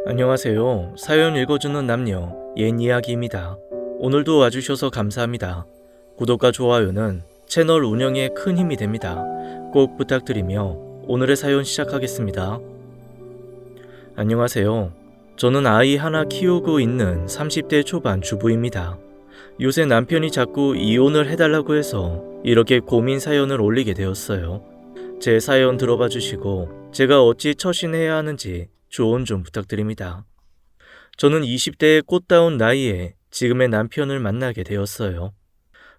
안녕하세요. 사연 읽어주는 남녀, 옛 이야기입니다. 오늘도 와주셔서 감사합니다. 구독과 좋아요는 채널 운영에 큰 힘이 됩니다. 꼭 부탁드리며 오늘의 사연 시작하겠습니다. 안녕하세요. 저는 아이 하나 키우고 있는 30대 초반 주부입니다. 요새 남편이 자꾸 이혼을 해달라고 해서 이렇게 고민 사연을 올리게 되었어요. 제 사연 들어봐 주시고 제가 어찌 처신해야 하는지 조언 좀 부탁드립니다. 저는 20대의 꽃다운 나이에 지금의 남편을 만나게 되었어요.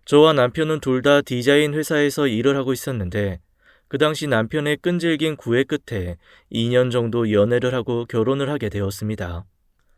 저와 남편은 둘 다 디자인 회사에서 일을 하고 있었는데 그 당시 남편의 끈질긴 구애 끝에 2년 정도 연애를 하고 결혼을 하게 되었습니다.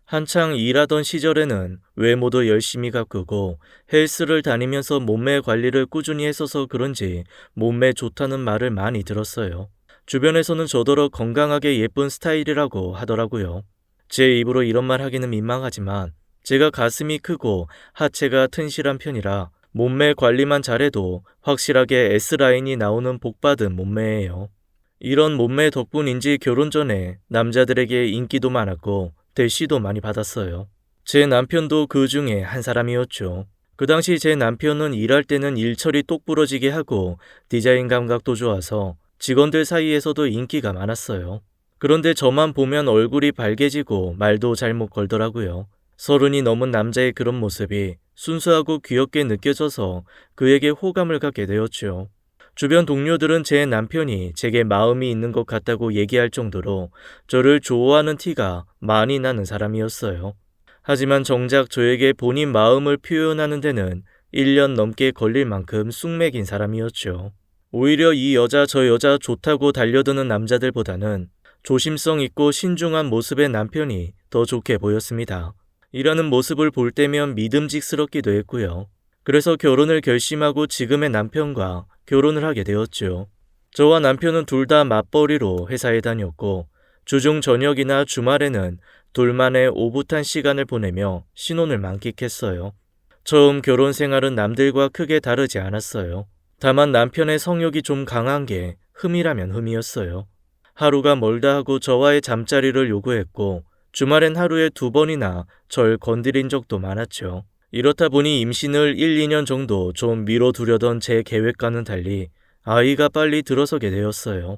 한창 일하던 시절에는 외모도 열심히 가꾸고 헬스를 다니면서 몸매 관리를 꾸준히 했어서 그런지 몸매 좋다는 말을 많이 들었어요. 주변에서는 저더러 건강하게 예쁜 스타일이라고 하더라고요. 제 입으로 이런 말 하기는 민망하지만 제가 가슴이 크고 하체가 튼실한 편이라 몸매 관리만 잘해도 확실하게 S라인이 나오는 복받은 몸매예요. 이런 몸매 덕분인지 결혼 전에 남자들에게 인기도 많았고 대시도 많이 받았어요. 제 남편도 그 중에 한 사람이었죠. 그 당시 제 남편은 일할 때는 일처리 똑부러지게 하고 디자인 감각도 좋아서 직원들 사이에서도 인기가 많았어요. 그런데 저만 보면 얼굴이 발개지고 말도 잘못 걸더라고요. 30이 넘은 남자의 그런 모습이 순수하고 귀엽게 느껴져서 그에게 호감을 갖게 되었죠. 주변 동료들은 제 남편이 제게 마음이 있는 것 같다고 얘기할 정도로 저를 좋아하는 티가 많이 나는 사람이었어요. 하지만 정작 저에게 본인 마음을 표현하는 데는 1년 넘게 걸릴 만큼 쑥맥인 사람이었죠. 오히려 이 여자 저 여자 좋다고 달려드는 남자들보다는 조심성 있고 신중한 모습의 남편이 더 좋게 보였습니다. 일하는 모습을 볼 때면 믿음직스럽기도 했고요. 그래서 결혼을 결심하고 지금의 남편과 결혼을 하게 되었죠. 저와 남편은 둘 다 맞벌이로 회사에 다녔고 주중 저녁이나 주말에는 둘만의 오붓한 시간을 보내며 신혼을 만끽했어요. 처음 결혼 생활은 남들과 크게 다르지 않았어요. 다만 남편의 성욕이 좀 강한 게 흠이라면 흠이었어요. 하루가 멀다 하고 저와의 잠자리를 요구했고 주말엔 하루에 2번이나 절 건드린 적도 많았죠. 이렇다 보니 임신을 1, 2년 정도 좀 미뤄두려던 제 계획과는 달리 아이가 빨리 들어서게 되었어요.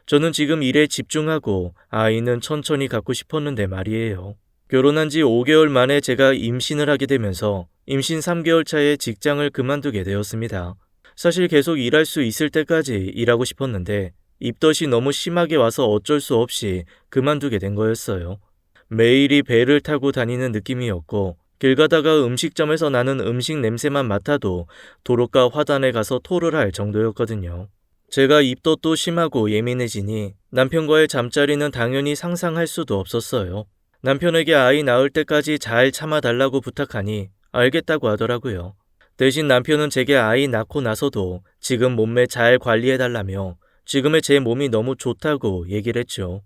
저는 지금 일에 집중하고 아이는 천천히 갖고 싶었는데 말이에요. 결혼한 지 5개월 만에 제가 임신을 하게 되면서 임신 3개월 차에 직장을 그만두게 되었습니다. 사실 계속 일할 수 있을 때까지 일하고 싶었는데 입덧이 너무 심하게 와서 어쩔 수 없이 그만두게 된 거였어요. 매일이 배를 타고 다니는 느낌이었고 길 가다가 음식점에서 나는 음식 냄새만 맡아도 도로가 화단에 가서 토를 할 정도였거든요. 제가 입덧도 심하고 예민해지니 남편과의 잠자리는 당연히 상상할 수도 없었어요. 남편에게 아이 낳을 때까지 잘 참아달라고 부탁하니 알겠다고 하더라고요. 대신 남편은 제게 아이 낳고 나서도 지금 몸매 잘 관리해달라며 지금의 제 몸이 너무 좋다고 얘기를 했죠.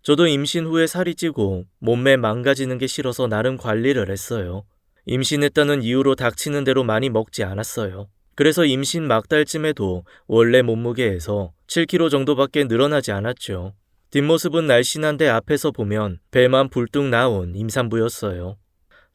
저도 임신 후에 살이 찌고 몸매 망가지는 게 싫어서 나름 관리를 했어요. 임신했다는 이유로 닥치는 대로 많이 먹지 않았어요. 그래서 임신 막달쯤에도 원래 몸무게에서 7kg 정도밖에 늘어나지 않았죠. 뒷모습은 날씬한데 앞에서 보면 배만 불뚝 나온 임산부였어요.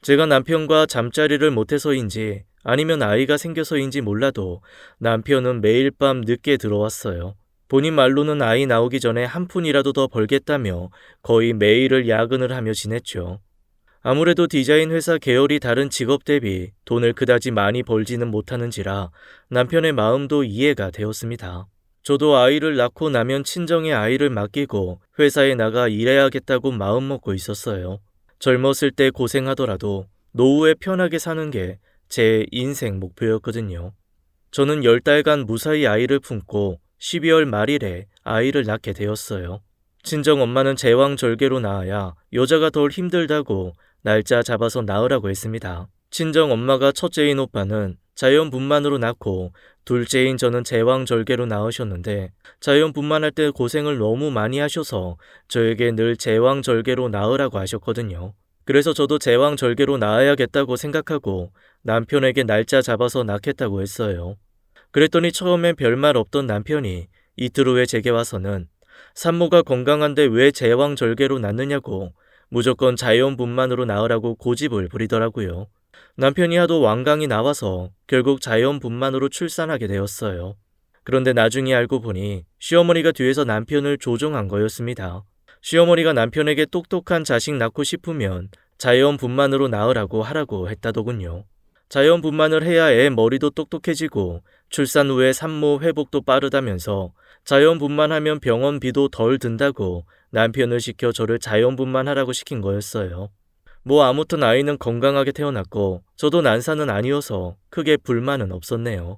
제가 남편과 잠자리를 못해서인지 아니면 아이가 생겨서인지 몰라도 남편은 매일 밤 늦게 들어왔어요. 본인 말로는 아이 나오기 전에 한 푼이라도 더 벌겠다며 거의 매일을 야근을 하며 지냈죠. 아무래도 디자인 회사 계열이 다른 직업 대비 돈을 그다지 많이 벌지는 못하는지라 남편의 마음도 이해가 되었습니다. 저도 아이를 낳고 나면 친정에 아이를 맡기고 회사에 나가 일해야겠다고 마음먹고 있었어요. 젊었을 때 고생하더라도 노후에 편하게 사는 게 제 인생 목표였거든요. 저는 10달간 무사히 아이를 품고 12월 말일에 아이를 낳게 되었어요. 친정 엄마는 제왕절개로 낳아야 여자가 덜 힘들다고 날짜 잡아서 낳으라고 했습니다. 친정 엄마가 첫째인 오빠는 자연분만으로 낳고 둘째인 저는 제왕절개로 낳으셨는데 자연분만할 때 고생을 너무 많이 하셔서 저에게 늘 제왕절개로 낳으라고 하셨거든요. 그래서 저도 제왕절개로 낳아야겠다고 생각하고 남편에게 날짜 잡아서 낳겠다고 했어요. 그랬더니 처음엔 별말 없던 남편이 이틀 후에 제게 와서는 산모가 건강한데 왜 제왕절개로 낳느냐고 무조건 자연분만으로 낳으라고 고집을 부리더라고요. 남편이 하도 완강히 나와서 결국 자연분만으로 출산하게 되었어요. 그런데 나중에 알고 보니 시어머니가 뒤에서 남편을 조종한 거였습니다. 시어머니가 남편에게 똑똑한 자식 낳고 싶으면 자연분만으로 낳으라고 하라고 했다더군요. 자연분만을 해야 애 머리도 똑똑해지고 출산 후에 산모 회복도 빠르다면서 자연분만하면 병원비도 덜 든다고 남편을 시켜 저를 자연분만하라고 시킨 거였어요. 뭐 아무튼 아이는 건강하게 태어났고 저도 난사는 아니어서 크게 불만은 없었네요.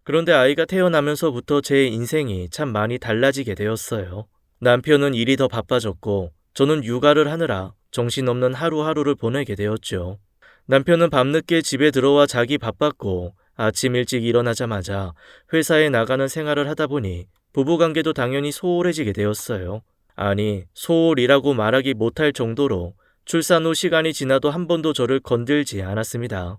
그런데 아이가 태어나면서부터 제 인생이 참 많이 달라지게 되었어요. 남편은 일이 더 바빠졌고 저는 육아를 하느라 정신없는 하루하루를 보내게 되었죠. 남편은 밤늦게 집에 들어와 자기 바빴고 아침 일찍 일어나자마자 회사에 나가는 생활을 하다 보니 부부관계도 당연히 소홀해지게 되었어요. 아니, 소홀이라고 말하기 못할 정도로 출산 후 시간이 지나도 한 번도 저를 건들지 않았습니다.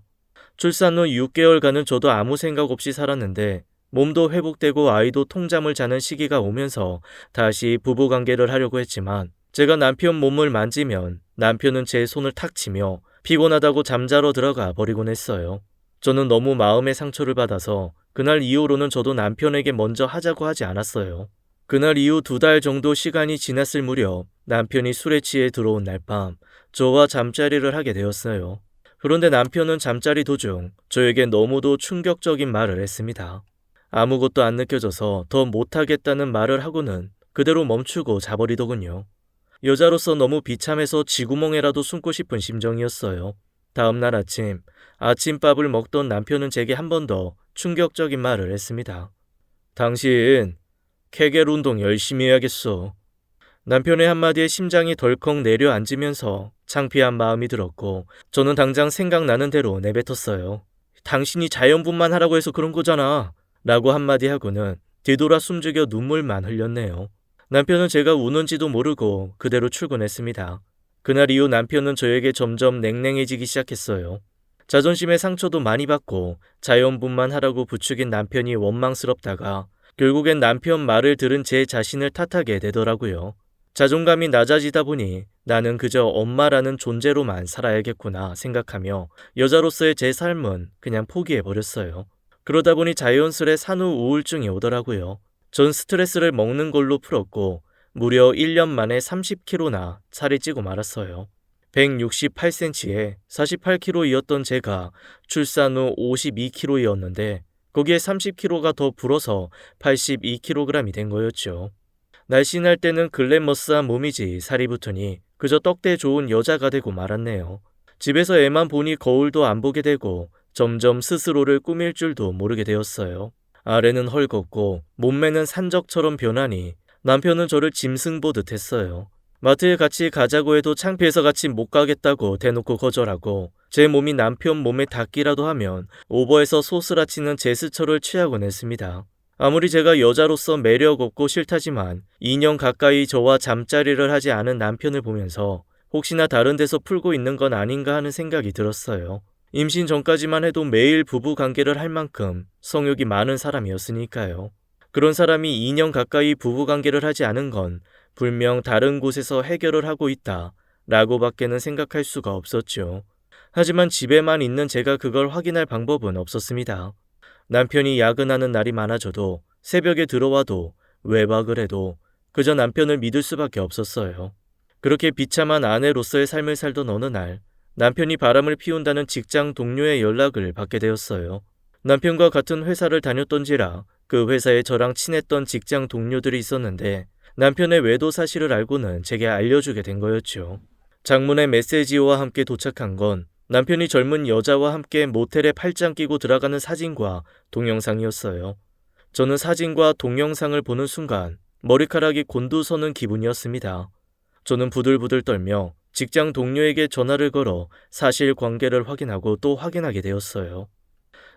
출산 후 6개월간은 저도 아무 생각 없이 살았는데 몸도 회복되고 아이도 통잠을 자는 시기가 오면서 다시 부부관계를 하려고 했지만 제가 남편 몸을 만지면 남편은 제 손을 탁 치며 피곤하다고 잠자러 들어가 버리곤 했어요. 저는 너무 마음의 상처를 받아서 그날 이후로는 저도 남편에게 먼저 하자고 하지 않았어요. 그날 이후 2달 정도 시간이 지났을 무렵 남편이 술에 취해 들어온 날 밤 저와 잠자리를 하게 되었어요. 그런데 남편은 잠자리 도중 저에게 너무도 충격적인 말을 했습니다. 아무것도 안 느껴져서 더 못하겠다는 말을 하고는 그대로 멈추고 자버리더군요. 여자로서 너무 비참해서 쥐구멍에라도 숨고 싶은 심정이었어요. 다음날 아침밥을 먹던 남편은 제게 한 번 더 충격적인 말을 했습니다. 당신 케겔 운동 열심히 해야겠어. 남편의 한마디에 심장이 덜컥 내려앉으면서 창피한 마음이 들었고 저는 당장 생각나는 대로 내뱉었어요. 당신이 자연분만하라고 해서 그런 거잖아. 라고 한마디 하고는 뒤돌아 숨죽여 눈물만 흘렸네요. 남편은 제가 우는지도 모르고 그대로 출근했습니다. 그날 이후 남편은 저에게 점점 냉랭해지기 시작했어요. 자존심의 상처도 많이 받고 자연분만하라고 부추긴 남편이 원망스럽다가 결국엔 남편 말을 들은 제 자신을 탓하게 되더라고요. 자존감이 낮아지다 보니 나는 그저 엄마라는 존재로만 살아야겠구나 생각하며 여자로서의 제 삶은 그냥 포기해버렸어요. 그러다 보니 자연스레 산후 우울증이 오더라고요. 전 스트레스를 먹는 걸로 풀었고 무려 1년 만에 30kg나 살이 찌고 말았어요. 168cm에 48kg이었던 제가 출산 후 52kg이었는데 거기에 30kg가 더 불어서 82kg이 된 거였죠. 날씬할 때는 글래머스한 몸이지 살이 붙으니 그저 떡대 좋은 여자가 되고 말았네요. 집에서 애만 보니 거울도 안 보게 되고 점점 스스로를 꾸밀 줄도 모르게 되었어요. 아래는 헐겁고 몸매는 산적처럼 변하니 남편은 저를 짐승 보듯 했어요. 마트에 같이 가자고 해도 창피해서 같이 못 가겠다고 대놓고 거절하고 제 몸이 남편 몸에 닿기라도 하면 오버해서 소스라치는 제스처를 취하곤 했습니다. 아무리 제가 여자로서 매력 없고 싫다지만 2년 가까이 저와 잠자리를 하지 않은 남편을 보면서 혹시나 다른 데서 풀고 있는 건 아닌가 하는 생각이 들었어요. 임신 전까지만 해도 매일 부부 관계를 할 만큼 성욕이 많은 사람이었으니까요. 그런 사람이 2년 가까이 부부 관계를 하지 않은 건 분명 다른 곳에서 해결을 하고 있다 라고 밖에는 생각할 수가 없었죠. 하지만 집에만 있는 제가 그걸 확인할 방법은 없었습니다. 남편이 야근하는 날이 많아져도 새벽에 들어와도 외박을 해도 그저 남편을 믿을 수밖에 없었어요. 그렇게 비참한 아내로서의 삶을 살던 어느 날 남편이 바람을 피운다는 직장 동료의 연락을 받게 되었어요. 남편과 같은 회사를 다녔던지라 그 회사에 저랑 친했던 직장 동료들이 있었는데 남편의 외도 사실을 알고는 제게 알려주게 된 거였죠. 장문의 메시지와 함께 도착한 건 남편이 젊은 여자와 함께 모텔에 팔짱 끼고 들어가는 사진과 동영상이었어요. 저는 사진과 동영상을 보는 순간 머리카락이 곤두서는 기분이었습니다. 저는 부들부들 떨며 직장 동료에게 전화를 걸어 사실관계를 확인하고 또 확인하게 되었어요.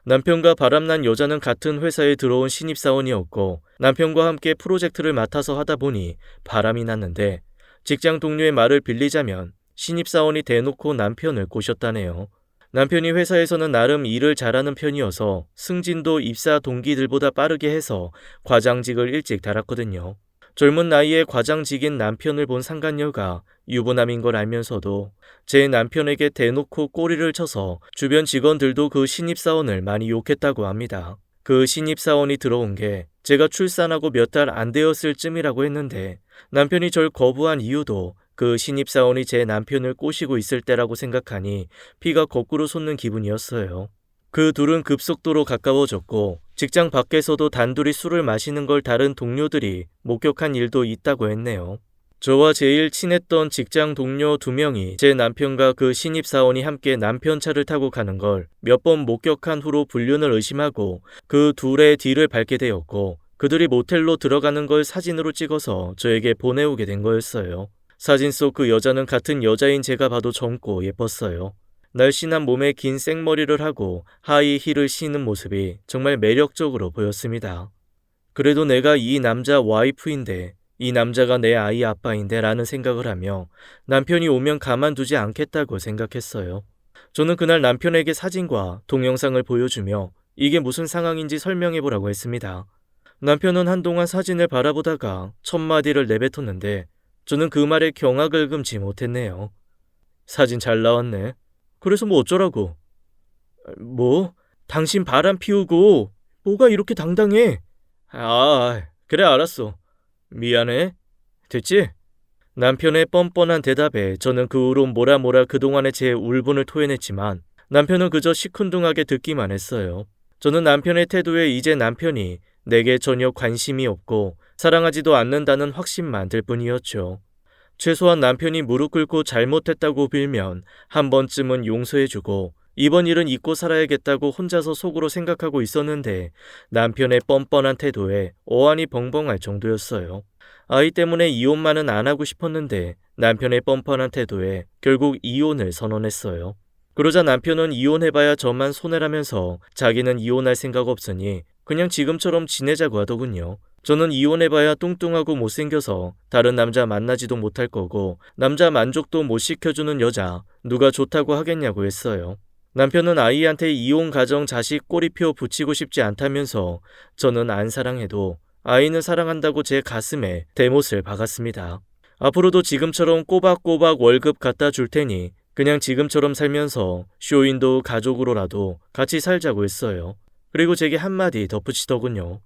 남편과 바람난 여자는 같은 회사에 들어온 신입사원이었고 남편과 함께 프로젝트를 맡아서 하다 보니 바람이 났는데 직장 동료의 말을 빌리자면 신입사원이 대놓고 남편을 꼬셨다네요. 남편이 회사에서는 나름 일을 잘하는 편이어서 승진도 입사 동기들보다 빠르게 해서 과장직을 일찍 달았거든요. 젊은 나이에 과장직인 남편을 본 상간녀가 유부남인 걸 알면서도 제 남편에게 대놓고 꼬리를 쳐서 주변 직원들도 그 신입사원을 많이 욕했다고 합니다. 그 신입사원이 들어온 게 제가 출산하고 몇 달 안 되었을 쯤이라고 했는데 남편이 절 거부한 이유도 그 신입사원이 제 남편을 꼬시고 있을 때라고 생각하니 피가 거꾸로 솟는 기분이었어요. 그 둘은 급속도로 가까워졌고 직장 밖에서도 단둘이 술을 마시는 걸 다른 동료들이 목격한 일도 있다고 했네요. 저와 제일 친했던 직장 동료 2명이 제 남편과 그 신입사원이 함께 남편 차를 타고 가는 걸 몇 번 목격한 후로 불륜을 의심하고 그 둘의 뒤를 밟게 되었고 그들이 모텔로 들어가는 걸 사진으로 찍어서 저에게 보내오게 된 거였어요. 사진 속 그 여자는 같은 여자인 제가 봐도 젊고 예뻤어요. 날씬한 몸에 긴 생머리를 하고 하이힐을 신은 모습이 정말 매력적으로 보였습니다. 그래도 내가 이 남자 와이프인데 이 남자가 내 아이 아빠인데 라는 생각을 하며 남편이 오면 가만두지 않겠다고 생각했어요. 저는 그날 남편에게 사진과 동영상을 보여주며 이게 무슨 상황인지 설명해보라고 했습니다. 남편은 한동안 사진을 바라보다가 첫 마디를 내뱉었는데 저는 그 말에 경악을 금치 못했네요. 사진 잘 나왔네. 그래서 뭐 어쩌라고? 뭐? 당신 바람 피우고 뭐가 이렇게 당당해? 그래 알았어. 미안해. 됐지? 남편의 뻔뻔한 대답에 저는 그 후로 뭐라 그동안의 제 울분을 토해냈지만 남편은 그저 시큰둥하게 듣기만 했어요. 저는 남편의 태도에 이제 남편이 내게 전혀 관심이 없고 사랑하지도 않는다는 확신만 들 뿐이었죠. 최소한 남편이 무릎 꿇고 잘못했다고 빌면 한 번쯤은 용서해주고 이번 일은 잊고 살아야겠다고 혼자서 속으로 생각하고 있었는데 남편의 뻔뻔한 태도에 어안이 벙벙할 정도였어요. 아이 때문에 이혼만은 안 하고 싶었는데 남편의 뻔뻔한 태도에 결국 이혼을 선언했어요. 그러자 남편은 이혼해봐야 저만 손해라면서 자기는 이혼할 생각 없으니 그냥 지금처럼 지내자고 하더군요. 저는 이혼해봐야 뚱뚱하고 못생겨서 다른 남자 만나지도 못할 거고 남자 만족도 못 시켜주는 여자 누가 좋다고 하겠냐고 했어요. 남편은 아이한테 이혼 가정 자식 꼬리표 붙이고 싶지 않다면서 저는 안 사랑해도 아이는 사랑한다고 제 가슴에 대못을 박았습니다. 앞으로도 지금처럼 꼬박꼬박 월급 갖다 줄 테니 그냥 지금처럼 살면서 쇼윈도우 가족으로라도 같이 살자고 했어요. 그리고 제게 한마디 덧붙이더군요.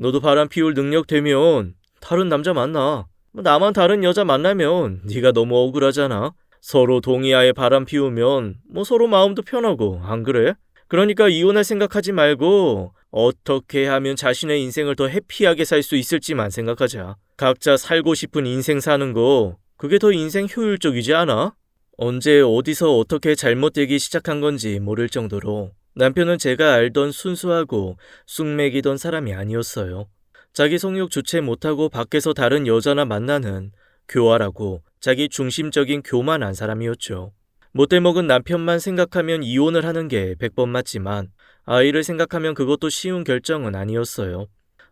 너도 바람 피울 능력 되면 다른 남자 만나. 나만 다른 여자 만나면 네가 너무 억울하잖아. 서로 동의하에 바람 피우면 서로 마음도 편하고 안 그래? 그러니까 이혼할 생각하지 말고 어떻게 하면 자신의 인생을 더 해피하게 살 수 있을지만 생각하자. 각자 살고 싶은 인생 사는 거 그게 더 인생 효율적이지 않아? 언제 어디서 어떻게 잘못되기 시작한 건지 모를 정도로 남편은 제가 알던 순수하고 쑥맥이던 사람이 아니었어요. 자기 성욕 주체 못하고 밖에서 다른 여자나 만나는 교활하고 자기 중심적인 교만한 사람이었죠. 못돼 먹은 남편만 생각하면 이혼을 하는 게 100번 맞지만 아이를 생각하면 그것도 쉬운 결정은 아니었어요.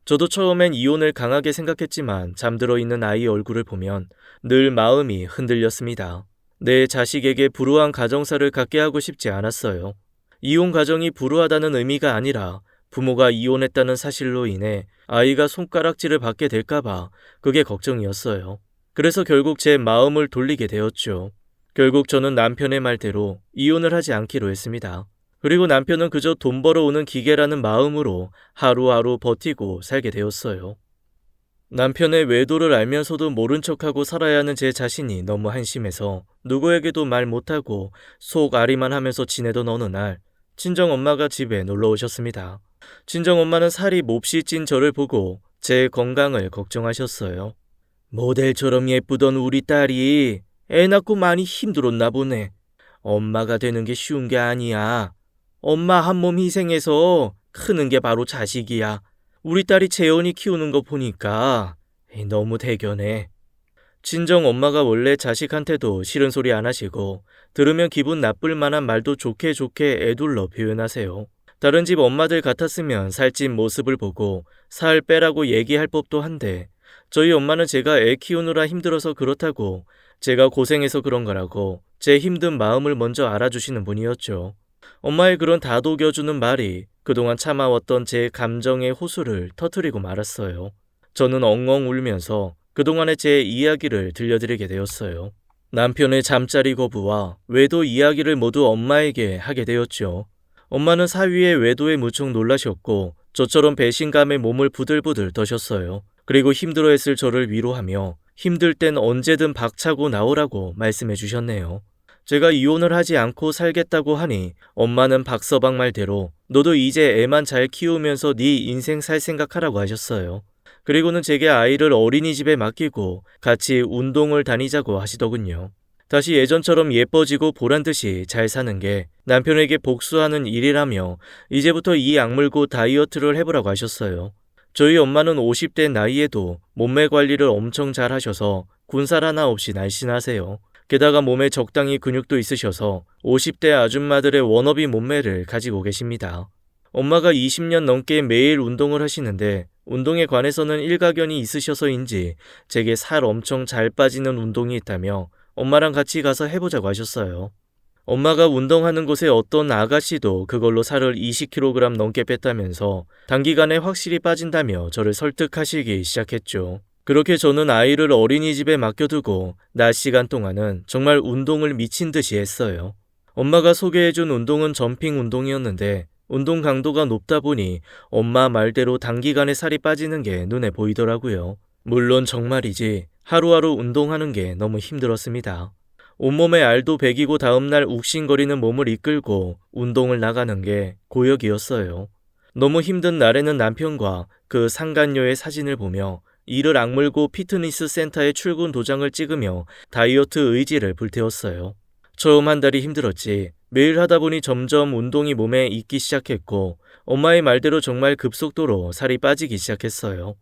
저도 처음엔 이혼을 강하게 생각했지만 잠들어 있는 아이 얼굴을 보면 늘 마음이 흔들렸습니다. 내 자식에게 불우한 가정사를 갖게 하고 싶지 않았어요. 이혼 가정이 불우하다는 의미가 아니라 부모가 이혼했다는 사실로 인해 아이가 손가락질을 받게 될까봐 그게 걱정이었어요. 그래서 결국 제 마음을 돌리게 되었죠. 결국 저는 남편의 말대로 이혼을 하지 않기로 했습니다. 그리고 남편은 그저 돈 벌어오는 기계라는 마음으로 하루하루 버티고 살게 되었어요. 남편의 외도를 알면서도 모른 척하고 살아야 하는 제 자신이 너무 한심해서 누구에게도 말 못하고 속앓이만 하면서 지내던 어느 날 친정엄마가 집에 놀러 오셨습니다. 친정엄마는 살이 몹시 찐 저를 보고 제 건강을 걱정하셨어요. 모델처럼 예쁘던 우리 딸이 애 낳고 많이 힘들었나 보네. 엄마가 되는 게 쉬운 게 아니야. 엄마 한 몸 희생해서 크는 게 바로 자식이야. 우리 딸이 재현이 키우는 거 보니까 너무 대견해. 친정 엄마가 원래 자식한테도 싫은 소리 안 하시고 들으면 기분 나쁠 만한 말도 좋게 애둘러 표현하세요. 다른 집 엄마들 같았으면 살찐 모습을 보고 살 빼라고 얘기할 법도 한데 저희 엄마는 제가 애 키우느라 힘들어서 그렇다고 제가 고생해서 그런 거라고 제 힘든 마음을 먼저 알아주시는 분이었죠. 엄마의 그런 다독여주는 말이 그동안 참아왔던 제 감정의 호수를 터뜨리고 말았어요. 저는 엉엉 울면서 그동안의 제 이야기를 들려드리게 되었어요. 남편의 잠자리 거부와 외도 이야기를 모두 엄마에게 하게 되었죠. 엄마는 사위의 외도에 무척 놀라셨고 저처럼 배신감에 몸을 부들부들 떠셨어요. 그리고 힘들어했을 저를 위로하며 힘들 땐 언제든 박차고 나오라고 말씀해 주셨네요. 제가 이혼을 하지 않고 살겠다고 하니 엄마는 박서방 말대로 너도 이제 애만 잘 키우면서 네 인생 살 생각하라고 하셨어요. 그리고는 제게 아이를 어린이집에 맡기고 같이 운동을 다니자고 하시더군요. 다시 예전처럼 예뻐지고 보란듯이 잘 사는 게 남편에게 복수하는 일이라며 이제부터 이 악물고 다이어트를 해보라고 하셨어요. 저희 엄마는 50대 나이에도 몸매 관리를 엄청 잘 하셔서 군살 하나 없이 날씬하세요. 게다가 몸에 적당히 근육도 있으셔서 50대 아줌마들의 워너비 몸매를 가지고 계십니다. 엄마가 20년 넘게 매일 운동을 하시는데 운동에 관해서는 일가견이 있으셔서인지 제게 살 엄청 잘 빠지는 운동이 있다며 엄마랑 같이 가서 해보자고 하셨어요. 엄마가 운동하는 곳에 어떤 아가씨도 그걸로 살을 20kg 넘게 뺐다면서 단기간에 확실히 빠진다며 저를 설득하시기 시작했죠. 그렇게 저는 아이를 어린이집에 맡겨두고 낮 시간 동안은 정말 운동을 미친 듯이 했어요. 엄마가 소개해준 운동은 점핑 운동이었는데 운동 강도가 높다 보니 엄마 말대로 단기간에 살이 빠지는 게 눈에 보이더라고요. 물론 정말이지 하루하루 운동하는 게 너무 힘들었습니다. 온몸에 알도 배기고 다음날 욱신거리는 몸을 이끌고 운동을 나가는 게 고역이었어요. 너무 힘든 날에는 남편과 그 상간녀의 사진을 보며 이를 악물고 피트니스 센터에 출근 도장을 찍으며 다이어트 의지를 불태웠어요. 처음 한 달이 힘들었지 매일 하다 보니 점점 운동이 몸에 익기 시작했고 엄마의 말대로 정말 급속도로 살이 빠지기 시작했어요.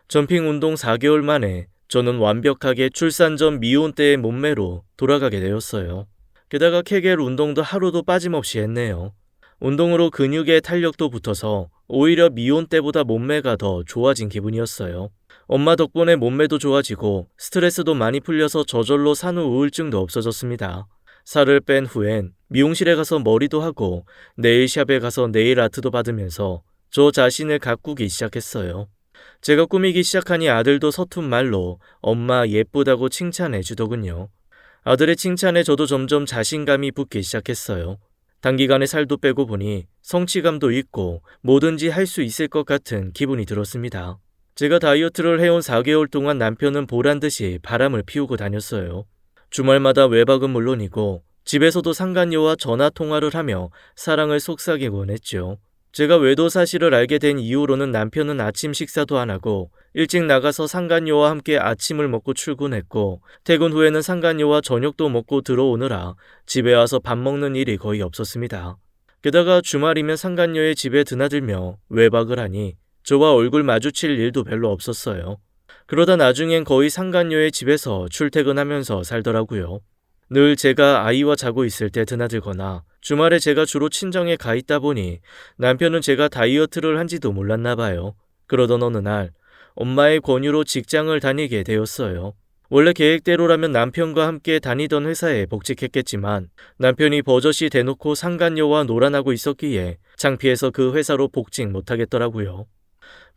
점핑 운동 4개월 만에 저는 완벽하게 출산 전 미혼 때의 몸매로 돌아가게 되었어요. 게다가 케겔 운동도 하루도 빠짐없이 했네요. 운동으로 근육에 탄력도 붙어서 오히려 미혼 때보다 몸매가 더 좋아진 기분이었어요. 엄마 덕분에 몸매도 좋아지고 스트레스도 많이 풀려서 저절로 산후 우울증도 없어졌습니다. 살을 뺀 후엔 미용실에 가서 머리도 하고 네일샵에 가서 네일 아트도 받으면서 저 자신을 가꾸기 시작했어요. 제가 꾸미기 시작하니 아들도 서툰 말로 엄마 예쁘다고 칭찬해 주더군요. 아들의 칭찬에 저도 점점 자신감이 붙기 시작했어요. 단기간에 살도 빼고 보니 성취감도 있고 뭐든지 할 수 있을 것 같은 기분이 들었습니다. 제가 다이어트를 해온 4개월 동안 남편은 보란듯이 바람을 피우고 다녔어요. 주말마다 외박은 물론이고 집에서도 상간녀와 전화 통화를 하며 사랑을 속삭이곤 했죠. 제가 외도 사실을 알게 된 이후로는 남편은 아침 식사도 안 하고 일찍 나가서 상간녀와 함께 아침을 먹고 출근했고 퇴근 후에는 상간녀와 저녁도 먹고 들어오느라 집에 와서 밥 먹는 일이 거의 없었습니다. 게다가 주말이면 상간녀의 집에 드나들며 외박을 하니 저와 얼굴 마주칠 일도 별로 없었어요. 그러다 나중엔 거의 상간녀의 집에서 출퇴근하면서 살더라고요. 늘 제가 아이와 자고 있을 때 드나들거나 주말에 제가 주로 친정에 가 있다 보니 남편은 제가 다이어트를 한지도 몰랐나 봐요. 그러던 어느 날 엄마의 권유로 직장을 다니게 되었어요. 원래 계획대로라면 남편과 함께 다니던 회사에 복직했겠지만 남편이 버젓이 대놓고 상간녀와 놀아나고 있었기에 창피해서 그 회사로 복직 못하겠더라고요.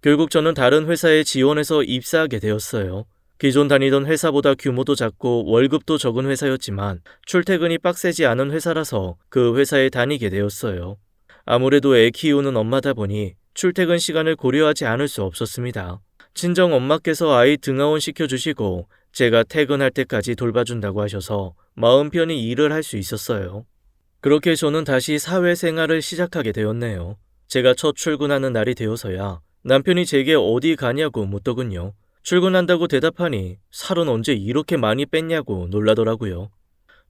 결국 저는 다른 회사에 지원해서 입사하게 되었어요. 기존 다니던 회사보다 규모도 작고 월급도 적은 회사였지만 출퇴근이 빡세지 않은 회사라서 그 회사에 다니게 되었어요. 아무래도 애 키우는 엄마다 보니 출퇴근 시간을 고려하지 않을 수 없었습니다. 친정 엄마께서 아이 등하원 시켜주시고 제가 퇴근할 때까지 돌봐준다고 하셔서 마음 편히 일을 할 수 있었어요. 그렇게 저는 다시 사회생활을 시작하게 되었네요. 제가 첫 출근하는 날이 되어서야 남편이 제게 어디 가냐고 묻더군요. 출근한다고 대답하니 살은 언제 이렇게 많이 뺐냐고 놀라더라고요.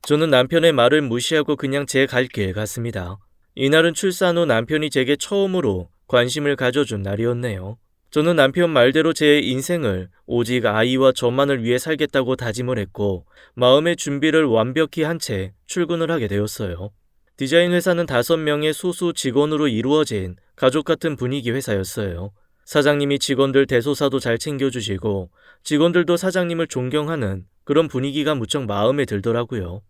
저는 남편의 말을 무시하고 그냥 제 갈 길 갔습니다. 이날은 출산 후 남편이 제게 처음으로 관심을 가져준 날이었네요. 저는 남편 말대로 제 인생을 오직 아이와 저만을 위해 살겠다고 다짐을 했고 마음의 준비를 완벽히 한 채 출근을 하게 되었어요. 디자인 회사는 5명의 소수 직원으로 이루어진 가족 같은 분위기 회사였어요. 사장님이 직원들 대소사도 잘 챙겨주시고 직원들도 사장님을 존경하는 그런 분위기가 무척 마음에 들더라고요.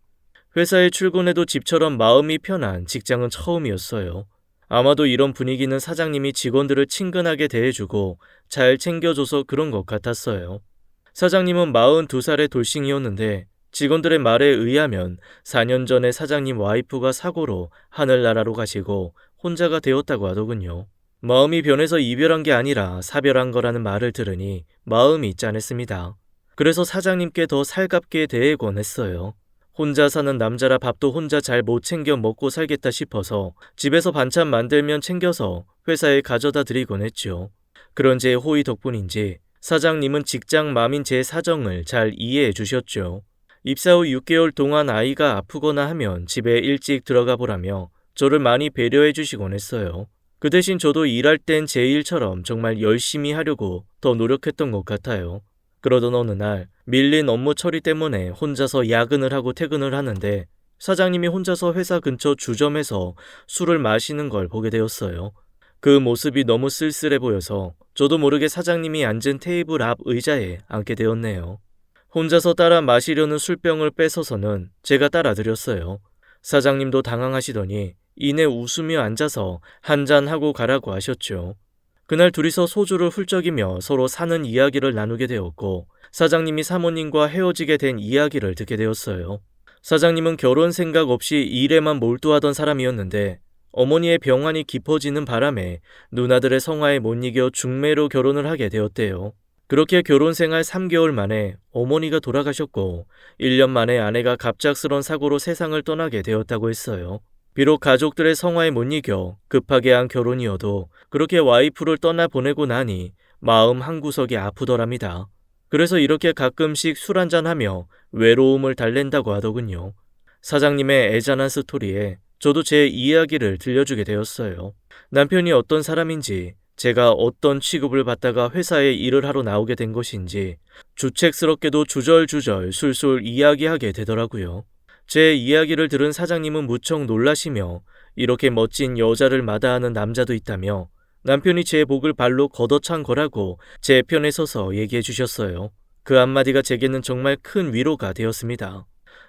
회사에 출근해도 집처럼 마음이 편한 직장은 처음이었어요. 아마도 이런 분위기는 사장님이 직원들을 친근하게 대해주고 잘 챙겨줘서 그런 것 같았어요. 사장님은 42살의 돌싱이었는데 직원들의 말에 의하면 4년 전에 사장님 와이프가 사고로 하늘나라로 가시고 혼자가 되었다고 하더군요. 마음이 변해서 이별한 게 아니라 사별한 거라는 말을 들으니 마음이 짠했습니다. 그래서 사장님께 더 살갑게 대해곤 했어요. 혼자 사는 남자라 밥도 혼자 잘 못 챙겨 먹고 살겠다 싶어서 집에서 반찬 만들면 챙겨서 회사에 가져다 드리곤 했죠. 그런 제 호의 덕분인지 사장님은 직장맘인 제 사정을 잘 이해해 주셨죠. 입사 후 6개월 동안 아이가 아프거나 하면 집에 일찍 들어가 보라며 저를 많이 배려해 주시곤 했어요. 그 대신 저도 일할 땐 제 일처럼 정말 열심히 하려고 더 노력했던 것 같아요. 그러던 어느 날 밀린 업무 처리 때문에 혼자서 야근을 하고 퇴근을 하는데 사장님이 혼자서 회사 근처 주점에서 술을 마시는 걸 보게 되었어요. 그 모습이 너무 쓸쓸해 보여서 저도 모르게 사장님이 앉은 테이블 앞 의자에 앉게 되었네요. 혼자서 따라 마시려는 술병을 뺏어서는 제가 따라 드렸어요. 사장님도 당황하시더니 이내 웃으며 앉아서 한잔하고 가라고 하셨죠. 그날 둘이서 소주를 훌쩍이며 서로 사는 이야기를 나누게 되었고 사장님이 사모님과 헤어지게 된 이야기를 듣게 되었어요. 사장님은 결혼 생각 없이 일에만 몰두하던 사람이었는데 어머니의 병환이 깊어지는 바람에 누나들의 성화에 못 이겨 중매로 결혼을 하게 되었대요. 그렇게 결혼 생활 3개월 만에 어머니가 돌아가셨고 1년 만에 아내가 갑작스런 사고로 세상을 떠나게 되었다고 했어요. 비록 가족들의 성화에 못 이겨 급하게 한 결혼이어도 그렇게 와이프를 떠나보내고 나니 마음 한구석이 아프더랍니다. 그래서 이렇게 가끔씩 술 한잔하며 외로움을 달랜다고 하더군요. 사장님의 애잔한 스토리에 저도 제 이야기를 들려주게 되었어요. 남편이 어떤 사람인지, 제가 어떤 취급을 받다가 회사에 일을 하러 나오게 된 것인지 주책스럽게도 주절주절 술술 이야기하게 되더라고요. 제 이야기를 들은 사장님은 무척 놀라시며 이렇게 멋진 여자를 마다하는 남자도 있다며 남편이 제 복을 발로 걷어찬 거라고 제 편에 서서 얘기해 주셨어요. 그 한마디가 제게는 정말 큰 위로가 되었습니다.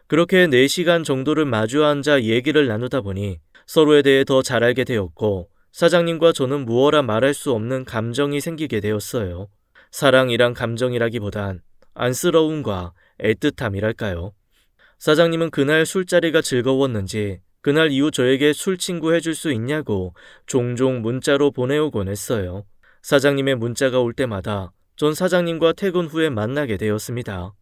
그렇게 4시간 정도를 마주 앉아 얘기를 나누다 보니 서로에 대해 더 잘 알게 되었고 사장님과 저는 무어라 말할 수 없는 감정이 생기게 되었어요. 사랑이란 감정이라기보단 안쓰러움과 애틋함이랄까요. 사장님은 그날 술자리가 즐거웠는지 그날 이후 저에게 술 친구 해줄 수 있냐고 종종 문자로 보내오곤 했어요. 사장님의 문자가 올 때마다 전 사장님과 퇴근 후에 만나게 되었습니다.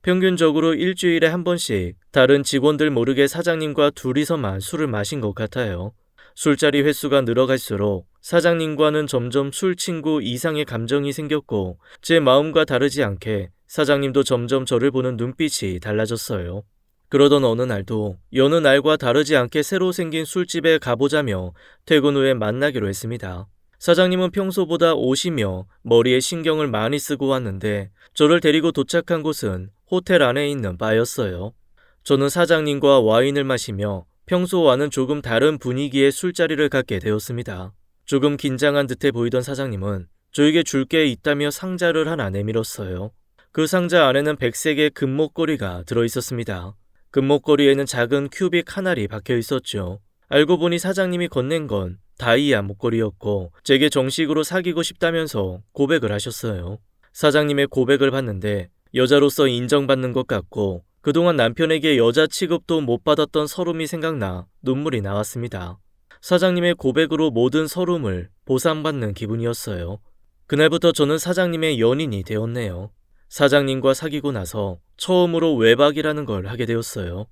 평균적으로 일주일에 한 번씩 다른 직원들 모르게 사장님과 둘이서만 술을 마신 것 같아요. 술자리 횟수가 늘어갈수록 사장님과는 점점 술 친구 이상의 감정이 생겼고 제 마음과 다르지 않게 사장님도 점점 저를 보는 눈빛이 달라졌어요. 그러던 어느 날도 여느 날과 다르지 않게 새로 생긴 술집에 가보자며 퇴근 후에 만나기로 했습니다. 사장님은 평소보다 옷이며 머리에 신경을 많이 쓰고 왔는데 저를 데리고 도착한 곳은 호텔 안에 있는 바였어요. 저는 사장님과 와인을 마시며 평소와는 조금 다른 분위기의 술자리를 갖게 되었습니다. 조금 긴장한 듯해 보이던 사장님은 저에게 줄 게 있다며 상자를 하나 내밀었어요. 그 상자 안에는 백색의 금목걸이가 들어있었습니다. 금목걸이에는 작은 큐빅 하나리 박혀 있었죠. 알고 보니 사장님이 건넨 건 다이아 목걸이였고 제게 정식으로 사귀고 싶다면서 고백을 하셨어요. 사장님의 고백을 봤는데 여자로서 인정받는 것 같고 그동안 남편에게 여자 취급도 못 받았던 서름이 생각나 눈물이 나왔습니다. 사장님의 고백으로 모든 서름을 보상받는 기분이었어요. 그날부터 저는 사장님의 연인이 되었네요. 사장님과 사귀고 나서 처음으로 외박이라는 걸 하게 되었어요.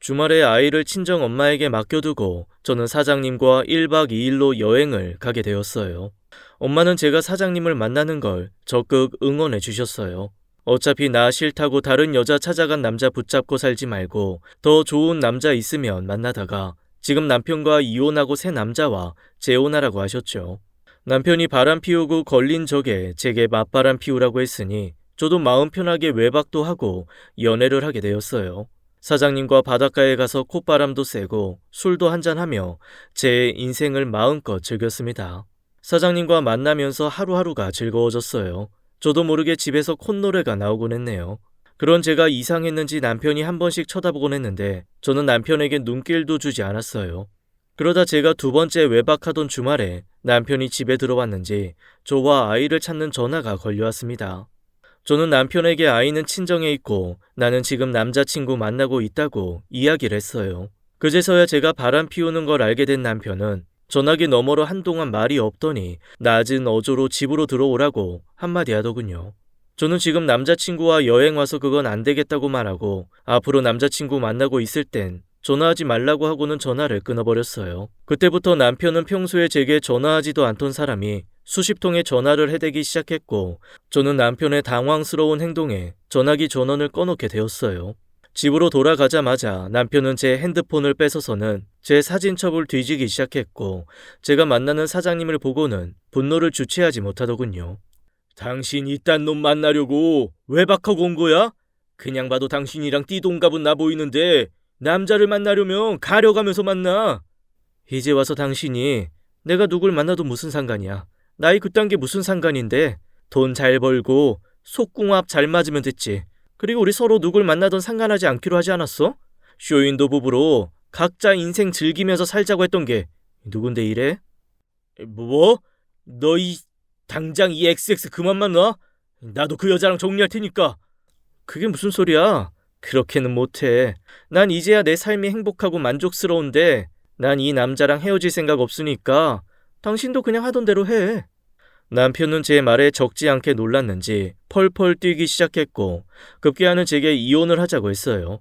주말에 아이를 친정 엄마에게 맡겨두고 저는 사장님과 1박 2일로 여행을 가게 되었어요. 엄마는 제가 사장님을 만나는 걸 적극 응원해 주셨어요. 어차피 나 싫다고 다른 여자 찾아간 남자 붙잡고 살지 말고 더 좋은 남자 있으면 만나다가 지금 남편과 이혼하고 새 남자와 재혼하라고 하셨죠. 남편이 바람 피우고 걸린 적에 제게 맞바람 피우라고 했으니 저도 마음 편하게 외박도 하고 연애를 하게 되었어요. 사장님과 바닷가에 가서 콧바람도 쐬고 술도 한잔하며 제 인생을 마음껏 즐겼습니다. 사장님과 만나면서 하루하루가 즐거워졌어요. 저도 모르게 집에서 콧노래가 나오곤 했네요. 그런 제가 이상했는지 남편이 한 번씩 쳐다보곤 했는데 저는 남편에게 눈길도 주지 않았어요. 그러다 제가 두 번째 외박하던 주말에 남편이 집에 들어왔는지 저와 아이를 찾는 전화가 걸려왔습니다. 저는 남편에게 아이는 친정에 있고 나는 지금 남자친구 만나고 있다고 이야기를 했어요. 그제서야 제가 바람 피우는 걸 알게 된 남편은 전화기 너머로 한동안 말이 없더니 낮은 어조로 집으로 들어오라고 한마디 하더군요. 저는 지금 남자친구와 여행 와서 그건 안 되겠다고 말하고 앞으로 남자친구 만나고 있을 땐 전화하지 말라고 하고는 전화를 끊어버렸어요. 그때부터 남편은 평소에 제게 전화하지도 않던 사람이 수십 통의 전화를 해대기 시작했고 저는 남편의 당황스러운 행동에 전화기 전원을 꺼놓게 되었어요. 집으로 돌아가자마자 남편은 제 핸드폰을 뺏어서는 제 사진첩을 뒤지기 시작했고 제가 만나는 사장님을 보고는 분노를 주체하지 못하더군요. 당신 이딴 놈 만나려고 외박하고 온 거야? 그냥 봐도 당신이랑 띠동갑은 나 보이는데 남자를 만나려면 가려가면서 만나. 이제 와서 당신이 내가 누굴 만나도 무슨 상관이야. 나이 그딴 게 무슨 상관인데 돈 잘 벌고 속궁합 잘 맞으면 됐지. 그리고 우리 서로 누굴 만나든 상관하지 않기로 하지 않았어? 쇼윈도 부부로 각자 인생 즐기면서 살자고 했던 게 누군데 이래? 뭐? 너 당장 이 XX 그만 만나? 나도 그 여자랑 정리할 테니까. 그게 무슨 소리야? 그렇게는 못해. 난 이제야 내 삶이 행복하고 만족스러운데 난 이 남자랑 헤어질 생각 없으니까 당신도 그냥 하던 대로 해. 남편은 제 말에 적지 않게 놀랐는지 펄펄 뛰기 시작했고 급기야는 제게 이혼을 하자고 했어요.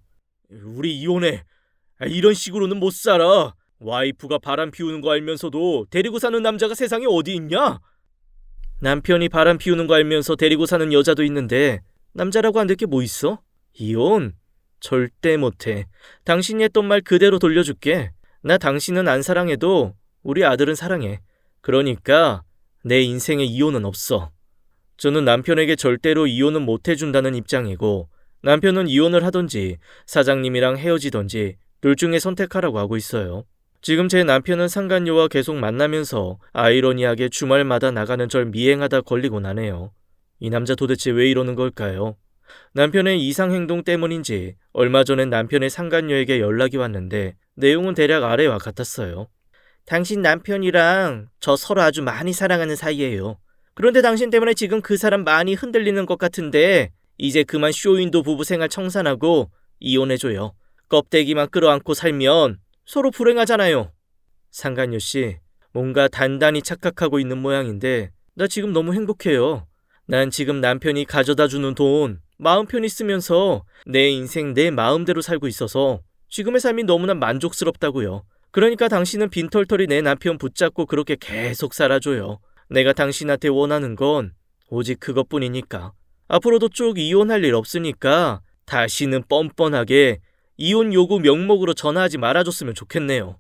우리 이혼해. 이런 식으로는 못 살아. 와이프가 바람 피우는 거 알면서도 데리고 사는 남자가 세상에 어디 있냐? 남편이 바람 피우는 거 알면서 데리고 사는 여자도 있는데 남자라고 안 될 게 뭐 있어? 이혼? 절대 못해. 당신이 했던 말 그대로 돌려줄게. 나 당신은 안 사랑해도 우리 아들은 사랑해. 그러니까 내 인생에 이혼은 없어. 저는 남편에게 절대로 이혼은 못 해준다는 입장이고 남편은 이혼을 하던지 사장님이랑 헤어지던지 둘 중에 선택하라고 하고 있어요. 지금 제 남편은 상간녀와 계속 만나면서 아이러니하게 주말마다 나가는 절 미행하다 걸리고 나네요. 이 남자 도대체 왜 이러는 걸까요? 남편의 이상 행동 때문인지 얼마 전엔 남편의 상간녀에게 연락이 왔는데 내용은 대략 아래와 같았어요. 당신 남편이랑 저 서로 아주 많이 사랑하는 사이예요. 그런데 당신 때문에 지금 그 사람 많이 흔들리는 것 같은데 이제 그만 쇼윈도 부부 생활 청산하고 이혼해줘요. 껍데기만 끌어안고 살면 서로 불행하잖아요. 상간녀 씨, 뭔가 단단히 착각하고 있는 모양인데 나 지금 너무 행복해요. 난 지금 남편이 가져다주는 돈 마음 편히 쓰면서 내 인생 내 마음대로 살고 있어서 지금의 삶이 너무나 만족스럽다고요. 그러니까 당신은 빈털터리 내 남편 붙잡고 그렇게 계속 살아줘요. 내가 당신한테 원하는 건 오직 그것뿐이니까. 앞으로도 쭉 이혼할 일 없으니까 다시는 뻔뻔하게 이혼 요구 명목으로 전화하지 말아줬으면 좋겠네요.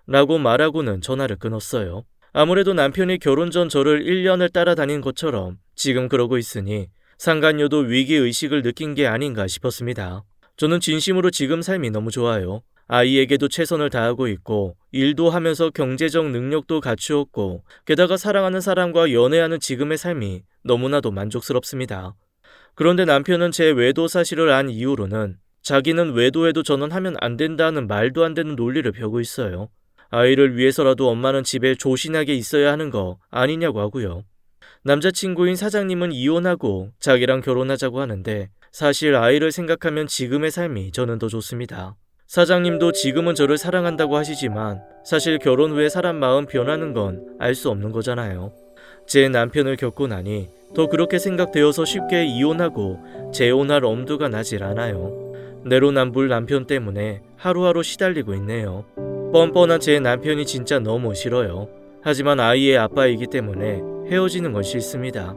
라고 말하고는 전화를 끊었어요. 아무래도 남편이 결혼 전 저를 1년을 따라다닌 것처럼 지금 그러고 있으니 상간녀도 위기의식을 느낀 게 아닌가 싶었습니다. 저는 진심으로 지금 삶이 너무 좋아요. 아이에게도 최선을 다하고 있고 일도 하면서 경제적 능력도 갖추었고 게다가 사랑하는 사람과 연애하는 지금의 삶이 너무나도 만족스럽습니다. 그런데 남편은 제 외도 사실을 안 이후로는 자기는 외도해도 저는 하면 안 된다는 말도 안 되는 논리를 펴고 있어요. 아이를 위해서라도 엄마는 집에 조신하게 있어야 하는 거 아니냐고 하고요. 남자친구인 사장님은 이혼하고 자기랑 결혼하자고 하는데 사실 아이를 생각하면 지금의 삶이 저는 더 좋습니다. 사장님도 지금은 저를 사랑한다고 하시지만 사실 결혼 후에 사람 마음 변하는 건 알 수 없는 거잖아요. 제 남편을 겪고 나니 더 그렇게 생각되어서 쉽게 이혼하고 재혼할 엄두가 나질 않아요. 내로남불 남편 때문에 하루하루 시달리고 있네요. 뻔뻔한 제 남편이 진짜 너무 싫어요. 하지만 아이의 아빠이기 때문에 헤어지는 건 싫습니다.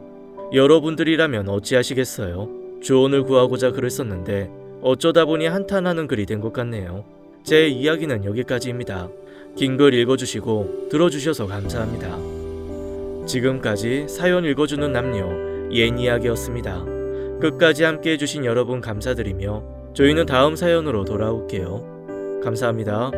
여러분들이라면 어찌하시겠어요? 조언을 구하고자 글을 썼는데 어쩌다 보니 한탄하는 글이 된 것 같네요. 제 이야기는 여기까지입니다. 긴 글 읽어주시고 들어주셔서 감사합니다. 지금까지 사연 읽어주는 남녀 옌이야기였습니다. 끝까지 함께 해주신 여러분 감사드리며 저희는 다음 사연으로 돌아올게요. 감사합니다.